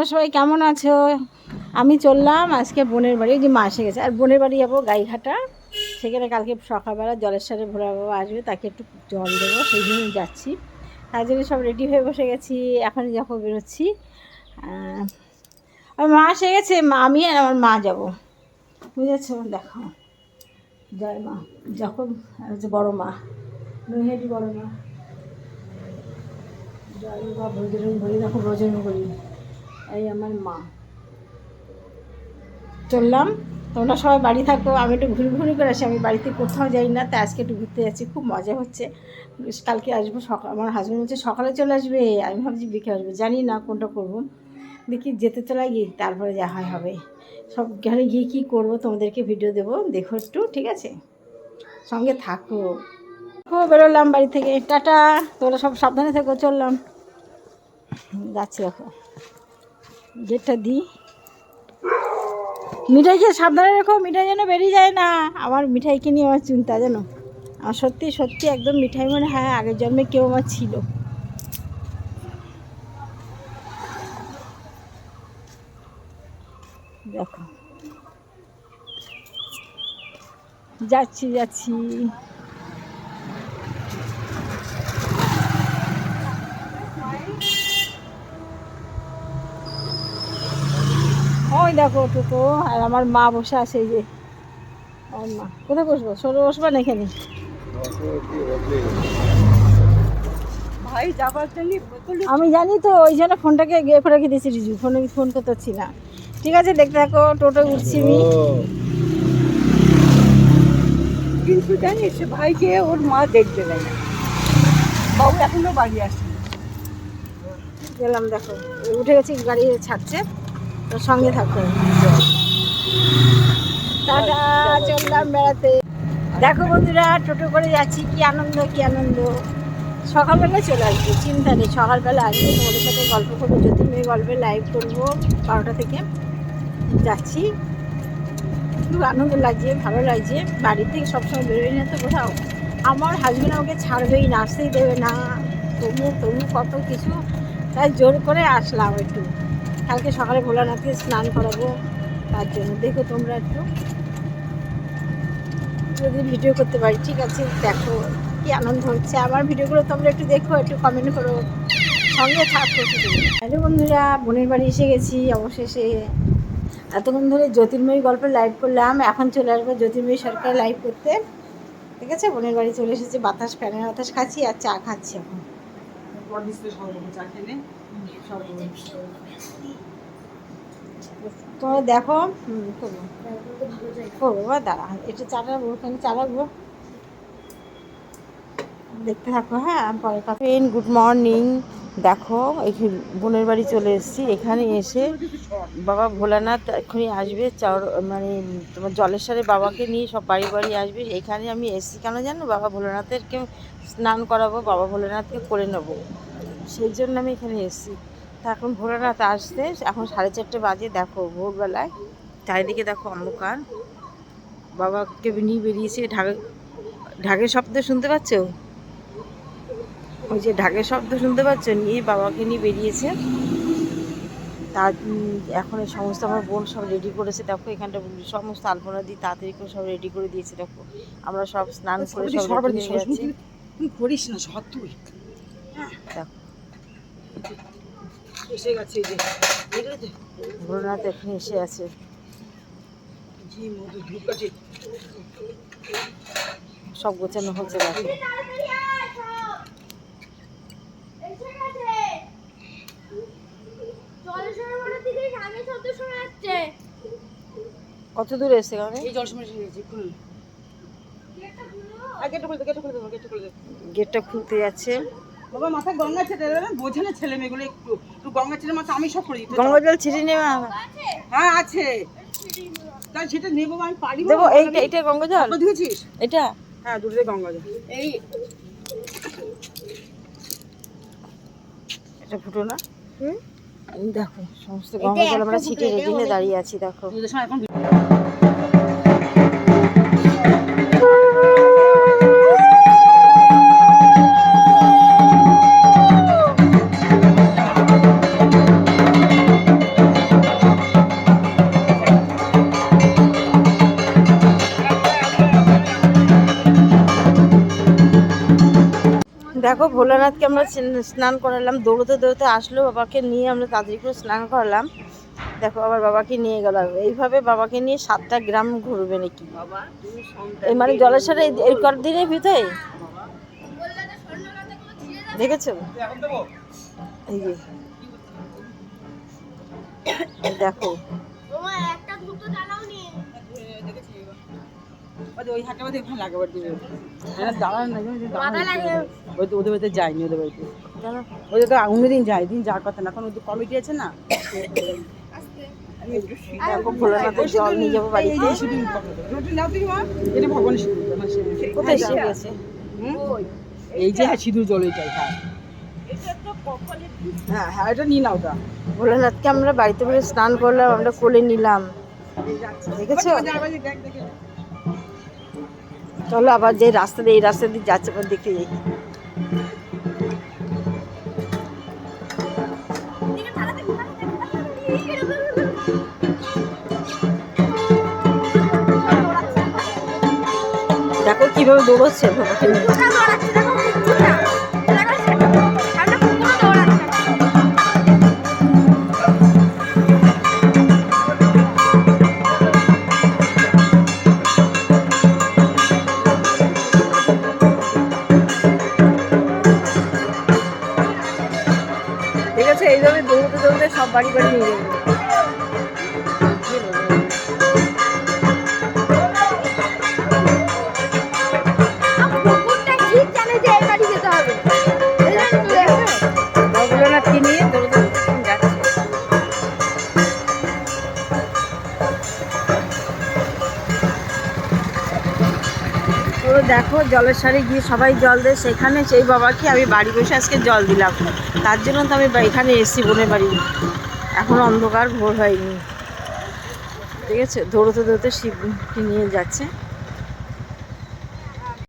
তোমরা সবাই কেমন আছো? আমি চললাম আজকে বোনের বাড়ি, যে মা এসে গেছে, আর বোনের বাড়ি যাবো গাইঘাটা। সেখানে কালকে সকালবেলা জলের সাথে ভোলা বাবা আসবে, তাকে একটু জল দেবো, সেই জন্যই যাচ্ছি। তার জন্য সব রেডি হয়ে বসে গেছি, এখন যখন বেরোচ্ছি। আমার মা এসে গেছে, আমি আর আমার মা যাবো, বুঝেছো? দেখো জয় মা, যখন হচ্ছে বড়ো মা, নৈহাটি বড়ো মা, জয় মা বজরং বলি, দেখো বজরং বলি, এই আমার মা। চললাম, তোমরা সবাই বাড়ি থাকো, আমি একটু ঘুরি করে আসি। আমি বাড়িতে কোথাও যাই না, তাই আজকে একটু ঘুরতে যাচ্ছি, খুব মজা হচ্ছে। কালকে আসবো সকাল, আমার হাজব্যান্ড বলছে সকালে চলে আসবে, আমি ভাবছি বিকেলে আসবে, জানি না কোনটা করবো। দেখি যেতে চলে গিয়ে তারপরে যা হয় হবে। সব ঘরে গিয়ে কী করবো তোমাদেরকে ভিডিও দেবো, দেখো একটু, ঠিক আছে? সঙ্গে থাকো। খুব বেরোলাম বাড়ি থেকে, টাটা, তোমরা সব সাবধানে থেকো, চললাম, যাচ্ছি। দেখো গেটটা দিই, মিঠাই খেয়ে সাবধানে রেখো, মিঠাই যেন বেরিয়ে যায় না। আমার মিঠাইকে নিয়ে আমার চিন্তা, জানো? আমার সত্যি সত্যি একদম মিঠাই মনে হয় আগের জন্মে কেউ আমার ছিল। দেখো যাচ্ছি যাচ্ছি। ওই দেখো টোটো, আর আমার মা বসে আছে, এই যে আমার মা। কোথায় বসবো? সরে বসবা না এখানে? আমি জানি তো, ওই জন্য ফোনটাকে গিয়ে করে রেখে দিয়েছি, রিজু ফোন করতে পারছি না। ঠিক আছে, দেখতে থাকো, টোটো উঠছি আমি। কিন্তু জানিস ভাইকে ওর মা দেখতে দেয় না, বাবু এখনো বাড়ি আসে। গেলাম, দেখো উঠে গেছি, গাড়ি ছাড়ছে, তোর সঙ্গে থাকো। টাটা, চললাম বেড়াতে। দেখো বন্ধুরা, টোটো করে যাচ্ছি, কি আনন্দ কি আনন্দ। সকালবেলায় চলে আসবো, চিন্তা নেই, সকালবেলা আসবো, তোমাদের সাথে গল্প করবো, জ্যোতির্ময় গল্পে লাইভ করবো 12টা থেকে। যাচ্ছি, খুব আনন্দ লাগছে, ভালো লাগছে। বাড়ি থেকে সবসময় বেরোই না তো কোথাও, আমার হাজব্যান্ড আমাকে ছাড়বেই না, আসতেই দেবে না, তবু কত কিছু, তাই জোর করে আসলাম একটু। কালকে সকালে ভোলানাথকে স্নান করাবো, তার জন্য। দেখো তোমরা একটু, যদি ভিডিও করতে পারি, ঠিক আছে? দেখো কি আনন্দ হচ্ছে, আমার ভিডিওগুলো তোমরা একটু দেখো, একটু কমেন্ট করো, সঙ্গে থাকো শুধু। হ্যালো বন্ধুরা, বোনের বাড়ি এসে গেছি অবশেষে। এতক্ষণ ধরে জ্যোতির্ময়ী গল্পে লাইভ করলাম, এখন চলে আসবো জ্যোতির্ময়ী সরকার লাইভ করতে, ঠিক আছে? বোনের বাড়ি চলে এসেছি, বাতাস, ফ্যানের বাতাস খাচ্ছি আর চা খাচ্ছি এখন। তোমরা দেখো, করবো বা দাঁড়া, একটু চা রাখবো, ওখানে চা রাখবো, দেখতে থাকো। হ্যাঁ, পরে কথা। Good morning. দেখো বোনের বাড়ি চলে এসেছি, এখানে এসে বাবা ভোলানাথ এক্ষুনি আসবে, মানে তোমার জলেশ্বরে বাবাকে নিয়ে সব বাড়ি বাড়ি আসবে। এখানে আমি এসেছি কেন জানো? বাবা ভোলানাথেরকে স্নান করাবো, বাবা ভোলানাথকে করে নেবো, সেই জন্য আমি এখানে এসেছি। তা এখন ভোলানাথ আসতে এখন 4:30 বাজে। দেখো ভোরবেলায় চারিদিকে দেখো অন্ধকার, বাবাকে নিয়ে বেরিয়েছে। ঢাকের শব্দ শুনতে পাচ্ছ? ওই যে ঢাকের শব্দ শুনতে পাচ্ছ, নিয়ে বাবাকে নিয়ে বেরিয়েছে। তার এখন এই সমস্ত আমার বোন সব রেডি করেছে। দেখো এখানটা সমস্ত আলপনা দিয়ে তাড়াতাড়ি করে সব রেডি করে দিয়েছে। দেখো আমরা সব স্নান করে সব রেডি হয়ে যাচ্ছি। করিস না সব তুই। দেখো এসে গেছে, এই যে ভোলানাথ এখানে এসে আছে, সব গোছানো হচ্ছে। দেখো কত দূরে এসে গেছে, গেটটা খুলতে যাচ্ছে। বাবা মাথায় গঙ্গা ছেড়ে দেবে, বোঝে না ছেলে মেয়েগুলো, একটু গঙ্গা ছেড়ে মাথা আমি সব করে দিতে। গঙ্গা জল ছিটে নেওয়া, হ্যাঁ আছে, তাই সেটা নেবো, আমি পারি দেবো। এইটা গঙ্গা জল ধুয়েছিস? এটা, হ্যাঁ দুটোতে গঙ্গা জল। এই এটা ফুটো না। দেখো সমস্ত গঙ্গা জল আমরা ছিটে রেডি হয়ে দাঁড়িয়ে আছি। দেখো এখন দেখো ভোলানাথকে আমরা স্নান করালাম, দৌড়তে দৌড়তে আসলো, বাবাকে নিয়ে আমরা তাড়াতাড়ি করে স্নান করালাম। দেখো আবার বাবাকে নিয়ে গেলাম, এইভাবে বাবাকে নিয়ে 7টা গ্রাম ঘুরবে নাকি এই মানে জলেশ্বরে এই কদিনের ভিতরে। দেখেছো এই যে দেখো ওই হাটে মধ্যে ওখানে লাগাবার দিবে দাঁড়ান না ওদের বাড়িতে যায়নি, ওদের বাড়িতে ওদের তো অন্যদিন যায়, দিন যাওয়ার কথা না, এখন ওদের কমিটি আছে না। ভোলানাথের জল নিয়ে যাবো বাড়িতে। এটা ভগবানের সিঁদুর, কোথায় এসে গেছে? এই যে হ্যাঁ সিঁদুর জল ওইটাই। হ্যাঁ হ্যাঁ হ্যাঁ এটা নিয়ে নাও ওটা। ভোলানাথকে আমরা বাড়িতে বসে স্নান করলাম, আমরা কোলে নিলাম, দেখেছো? চলো আবার যে রাস্তা দিয়ে এই রাস্তা দিয়ে যাচ্ছে আবার দেখতে যাই। দেখো কিভাবে দৌড়চ্ছে বাবাকে নিয়ে। ঠিক আছে, এইভাবে দৌড়তে দৌড়তে সব বাড়ি বাড়ি নিয়ে যাবে। ভোলানাথকে নিয়ে দৌড়তে দৌড়তে যাচ্ছে। তো দেখো জলেশ্বরে গিয়ে সবাই জল দেয়, সেখানে সেই বাবাকে আমি বাড়ি বসে আজকে জল দিলাম। তার জন্য তো আমি এখানে এসেছি বোনের বাড়ি, এখন অন্ধকার ভোর হয়নি। ঠিক আছে, দৌড়তে দৌড়তে শিবকে নিয়ে যাচ্ছে।